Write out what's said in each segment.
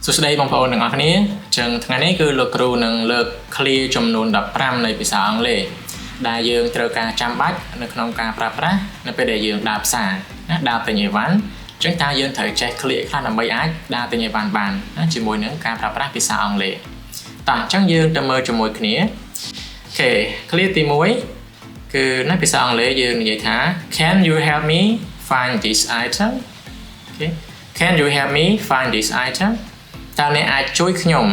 សួស្តីបងប្អូនទាំងអស់គ្នាចឹងថ្ងៃនេះគឺលោកគ្រូនឹងលើក clear ចំនួន15នៃភាសាអង់គ្លេសដែលយើងត្រូវការចាំបាច់នៅក្នុងការប្រើប្រាស់នៅពេលដែលយើងដើរផ្សារណាដើរទិញអីវ៉ាន់ចឹងតើយើងត្រូវចេះ clear ខ្លះដើម្បីអាចដើរទិញអីវ៉ាន់បានណាជាមួយនឹងការប្រើប្រាស់ភាសាអង់គ្លេសតោះចឹងយើងទៅមើលជាមួយគ្នាអូខេ clear ទី1គឺនៅភាសាអង់គ្លេសយើងនិយាយថា Can you help me find this item អូខេ Can you help me find this item តើអ្នកអាចជួយខ្ញុំ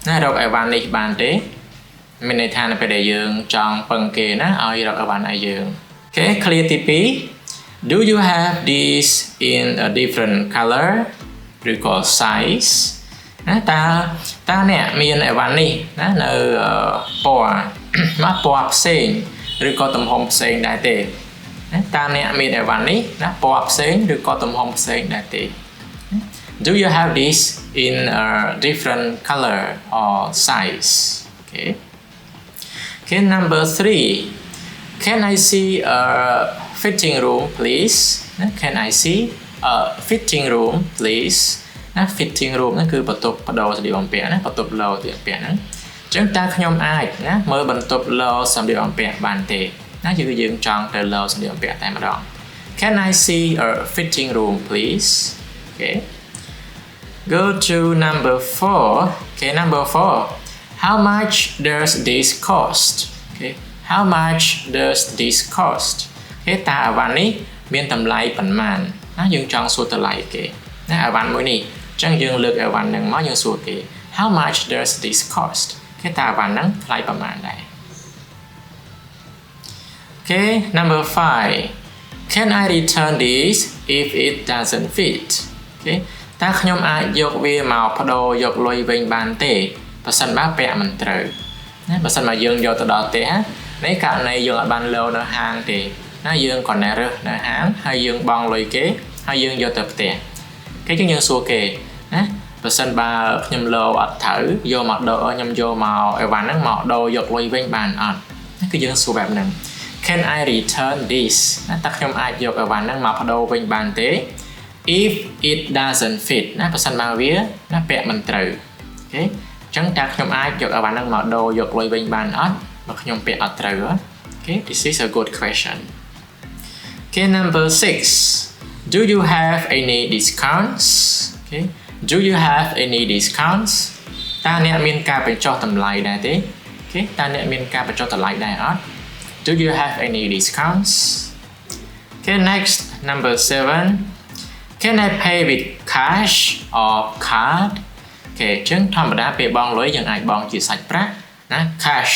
ណារកអីវ៉ាន់នេះបានទេមានន័យថានៅពេលដែលយើងចង់ពឹងគេណាឲ្យរកអីវ៉ាន់ឲ្យយើងអូខេ clear ទី2 Do you have this in a different color ឬក៏ size ណាតើអ្នកមានអីវ៉ាន់នេះណានៅពណ៌មកពណ៌ផ្សេងឬក៏ទំហំផ្សេងដែរទេណាតើអ្នកមានអីវ៉ាន់នេះណាពណ៌ផ្សេងឬក៏ទំហំផ្សេងដែរទេDo you have this in a different color or size? Okay. Okay, number 3. Can I see a fitting room, please? Can I see a fitting room, please? Fitting room ហ្នឹងគឺបន្ទប់បដូរសម្លៀកបំពាក់ណាបន្ទប់ឡូសម្លៀកបំពាក់ហ្នឹងអញ្ចឹងតើខ្ញុំអាចណាមើលបន្ទប់ឡូសម្លៀកបំពាក់បានទេណាយើងចង់ទៅឡូសម្លៀកបំពាក់តែម្ដង Can I see a fitting room, please? Okay.Go to number 4. Okay, number 4. How much does this cost? Okay, how much does this cost? Okay, តើអីវ៉ាន់នេះមានតម្លៃប៉ុន្មានណាយើងចង់សួរតម្លៃគេណាអីវ៉ាន់មួយនេះអញ្ចឹងយើងលើកអីវ៉ាន់ហ្នឹងមកយើងសួរគេ How much does this cost? Okay, តើអីវ៉ាន់ហ្នឹងថ្លៃប៉ុន្មានដែរ Okay, number 5. Can I return this if it doesn't fit? Okay.តើខ្ញុំអាចយកវាមកបដូរយកលុយវិញបានទេបើសិនបើពាក់មិនត្រូវណាបើសិនបើយើងយកទៅដល់ផ្ទះនេះករណីយើងអត់បានលោនៅហាងទេណាយើងគ្រាន់តែរើសនៅហាងហើយយើងបង់លុយគេហើយយើងយកទៅផ្ទះគេយើងសួរគេណាបើសិនបើខ្ញុំលោអត់ត្រូវយកមកដូរខ្ញុំយកមកអីវ៉ាន់ហ្នឹងមកដូរយកលុយវិញបានអត់គឺយើងសួរបែបហ្នឹង Can I return this ណាតើខ្ញុំអាចយកអីវ៉ាន់ហ្នឹងមកបដូរវិញបានទេIf it doesn't fit ណាបើសិនបើវាណាពាក់មិនត្រូវអូខេអញ្ចឹងតើខ្ញុំអាចយកអីវ៉ាន់ហ្នឹងមកដូរយកលុយវិញបានអត់បើខ្ញុំពាក់អត់ត្រូវអូខេ This is a good question Okay number 6 Do you have any discounts Okay Do you have any discounts តើអ្នកមានការបញ្ចុះតម្លៃដែរទេអូខេតើអ្នកមានការបញ្ចុះតម្លៃដែរអត់ Do you have any discounts Okay next number 7Can I pay with cash or card? អូខេអញ្ចឹងធម្មតាពេលបង់លុយយើងអាចបង់ជាសាច់ប្រាក់ណា cash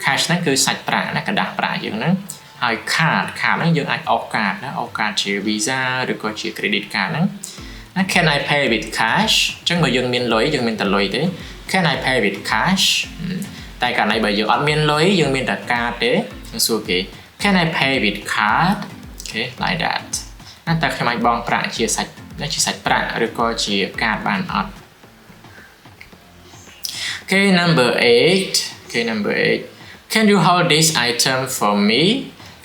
ហ្នឹងគឺសាច់ប្រាក់ណាกระดาษប្រាក់យើងហ្នឹងហើយ card ហ្នឹងយើងអាចអុសកាតណាអុសកាតជា Visa ឬក៏ជា credit card ហ្នឹងណា Can I pay with cash អញ្ចឹងបើយើងមានលុយយើងមានតែលុយទេ Can I pay with cash តែករណីបើយើងអត់មានលុយយើងមានតែកាតទេយើងសួរគេ Can I pay with card? Okay like thatណាតើខ្ញុំអាចបង់ប្រាក់ជាសាច់ប្រាក់ឬក៏ជាកាតបានអត់ Okay number 8 Can you hold this item for me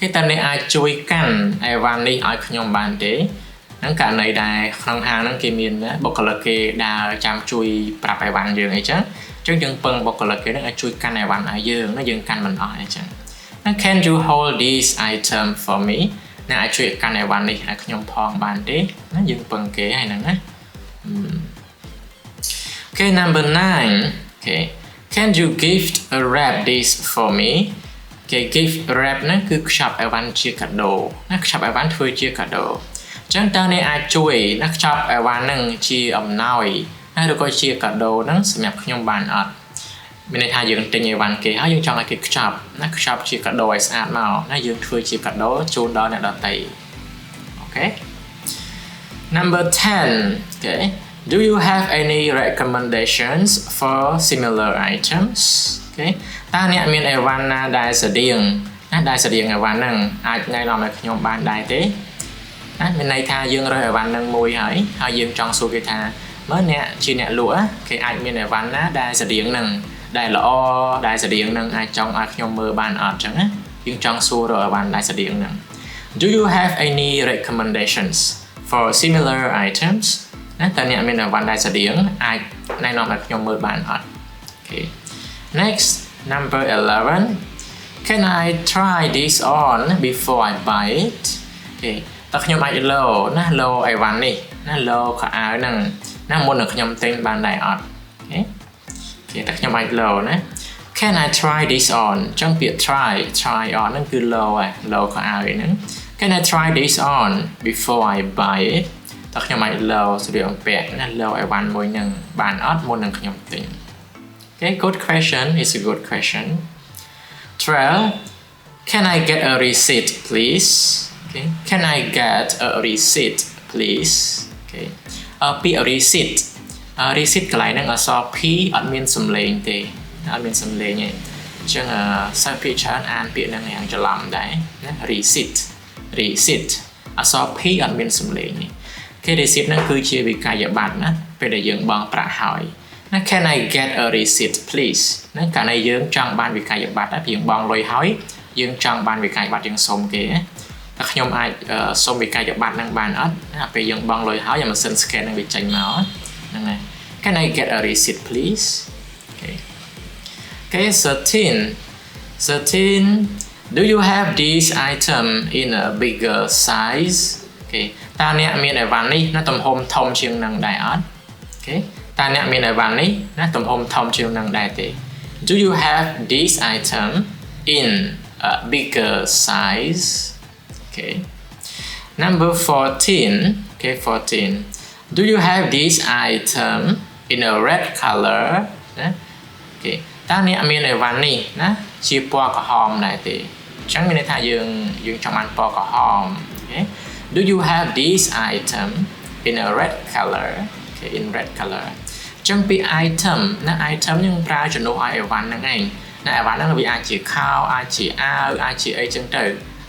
គេតើអ្នកអាចជួយកាន់អីវ៉ាន់នេះឲ្យខ្ញុំបានទេហ្នឹងករណីដែលក្នុងហាងហ្នឹងគេមានបុគ្គលិកគេដើរចាំជួយប្រាប់អីវ៉ាន់យើងអីចឹងយើងពឹងបុគ្គលិកគេហ្នឹងឲ្យជួយកាន់អីវ៉ាន់ឲ្យយើងណាយើងកាន់មិនអស់អីចឹង Can you hold this item for meអ្នកអាចជួយកាន់អីវ៉ាន់នេះឲ្យខ្ញុំផងបានទេណាយើងពឹងគេហើយហ្នឹងណា Okay number 9 Okay Can you gift wrap this for me គេ gift wrap ហ្នឹងគឺខ្ចប់អីវ៉ាន់ជាកាដូណាខ្ចប់អីវ៉ាន់ធ្វើជាកាដូអញ្ចឹងតើអ្នកអាចជួយណាខ្ចប់អីវ៉ាន់ហ្នឹងជាអំណោយណាឬក៏ជាកាដូហ្នឹងសម្រាប់ខ្ញុំបានអត់មានន័យថាយើងទិញអីវ៉ាន់គេហើយយើងចង់ឲ្យគេខ្ចប់ណាខ្ចប់ជាកាដូឲ្យស្អាតមកណាយើងធ្វើជាកាដូជូនដល់អ្នកដទៃអូខេ Number 10 Okay Do you have any recommendations for similar items Okay តើអ្នកមានអីវ៉ាន់ណាដែលស្តៀងណាដែលស្តៀងអីវ៉ាន់ហ្នឹងអាចណែនាំឲ្យខ្ញុំបានដែរទេណាមានន័យថាយើងរើសអីវ៉ាន់ហ្នឹងមួយហើយយើងចង់សួរគេថាមើលអ្នកជាអ្នកលក់គេអាចមានអីវ៉ាន់ណាដែលស្តៀងហ្នឹងដែលល្អដែលស្តៀងនឹងអាចចង់ឲ្យខ្ញុំមើលបានអត់ចឹងណាយើងចង់សួររកបានដែលស្តៀងនឹង Do you have any recommendations for similar items ណាតើអ្នកមានអីវ៉ាន់ដែលស្តៀងអាច ណែនាំឲ្យខ្ញុំមើលបានអត់ Okay next number 11 Can I try this on before I buy it Okay តើខ្ញុំអាចលោណាលោអីវ៉ាន់នេះណាលោខោអាវហ្នឹងណាមុននឹងខ្ញុំទិញបានដែរអត់ Okay តើខ្ញុំអាចលោណា Can I try this on ចឹងពាក្យ try on ហ្នឹងគឺលោហើយលោខោអាវហ្នឹង Can I try this on before I buy it តើខ្ញុំអាចលោស្លៀកបំពាក់ណាលោអីវ៉ាន់មួយហ្នឹងបានអត់មុននឹងខ្ញុំទិញ Okay good question is a good question 12 Can I get a receipt please Okay Can I get a receipt please Okay ពាក្យ receipt receipt កន្លែងហ្នឹងអក្សរ P អត់មានសំឡេងទេអត់មានសំឡេងទេអញ្ចឹងសិស្សភាគច្រើនអានពាក្យហ្នឹងយ៉ាងច្រឡំដែរណា receipt អក្សរ P អត់មានសំឡេងទេគេ receipt ហ្នឹងគឺជាវិក័យប័ត្រណាពេលដែលយើងបង់ប្រាក់ហើយណា Can I get a receipt please ណាកាលណាយើងចង់បានវិក័យប័ត្រយើងបង់លុយហើយយើងចង់បានវិក័យប័ត្រយើងសុំគេតែខ្ញុំអាចសុំវិក័យប័ត្រហ្នឹងបានអត់ណាពេលយើងបង់លុយហើយម៉ាស៊ីន scan នឹងវាចេញមកហ្នឹងហើយ Can I get a receipt please Okay 13 Do you have this item in a bigger size Okay តើអ្នកមានអីវ៉ាន់នេះណាទំហំធំជាងនឹងដែរអត់ Okay តើអ្នកមានអីវ៉ាន់នេះណាទំហំធំជាងនឹងដែរទេ Do you have this item in a bigger size Okay number 14 Okay 14 Do you have this item in a red color Okay តើអ្នកមានអីវ៉ាន់នេះណាជាពណ៌ក្រហមដែរទេអញ្ចឹងមានន័យថាយើងចង់បានពណ៌ក្រហម Okay Do you have this item in a red color Okay in red color អញ្ចឹងពី item ណា item យើងប្រើជំនួសឲ្យអីវ៉ាន់ហ្នឹងឯងណាអីវ៉ាន់ហ្នឹងវាអាចជាខោអាចជាអាវអាចជាអីចឹងទៅ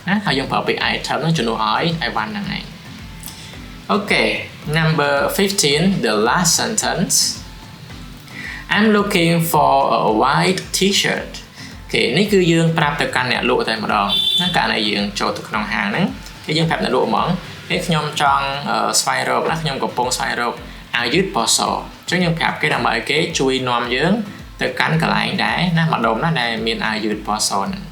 ណាហើយយើងប្រើពី item ហ្នឹងជំនួសឲ្យអីវ៉ាន់ហ្នឹងឯង Okay number 15 the last sentence I'm looking for a white t-shirt គេនេះគឺយើងប្រាប់ទៅកាន់អ្នកលក់តែម្ដងណាកាលណាយើងចូលទៅក្នុងហាងហ្នឹងគេយើងប្រាប់អ្នកលក់ហ្មងគេខ្ញុំចង់ស្វែងរកណាខ្ញុំកំពុងស្វែងរកអាវយឺតពណ៌សអញ្ចឹងយើងប្រាប់គេដើម្បីឲ្យគេជួយនាំយើងទៅកាន់កន្លែងដែរណាម្ដុំណាដែលមានអាវយឺតពណ៌សហ្នឹង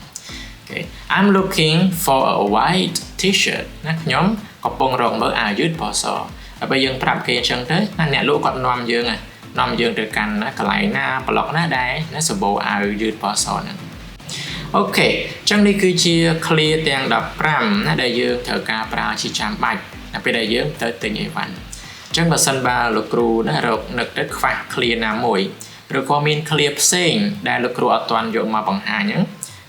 Okay I'm looking for a white t-shirt ណាខ្ញុំកំពុងរកមើលអាវយឺតពណ៌សហើយបើយើងប្រាប់គេអញ្ចឹងទៅណាអ្នកលក់គាត់នាំយើងទៅកាន់ណាកន្លែងណាប្លុកណាដែរណាសម្បូរអាវយឺតពណ៌សហ្នឹងអូខេអញ្ចឹងនេះគឺជា clear ទាំង15ណាដែលយើងត្រូវការប្រើជាចាំបាច់នៅពេលដែលយើងទៅទិញអីវ៉ាន់អញ្ចឹងបើសិនបើលោកគ្រូណារកនឹកទៅខ្វះ clear ណាមួយឬក៏មាន clear ផ្សេងដែលលោកគ្រូអត់ទាន់យកមកបង្ហាញហ្នឹង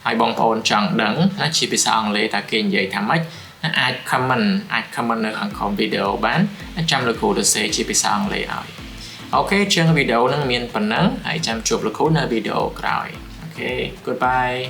ហើយបងប្អូនចង់ដឹងណាជាភាសាអង់គ្លេសតើគេនិយាយថាម៉េចណាអាច comment នៅខាងក្រោមវីដេអូបានចាំលោកគ្រូទៅសេជាភាសាអង់គ្លេសឲ្យអូខេចឹងវីដេអូហ្នឹងមានប៉ុណ្ណឹងហើយចាំជួបលោកគ្រូនៅវីដេអូក្រោយអូខេ goodbye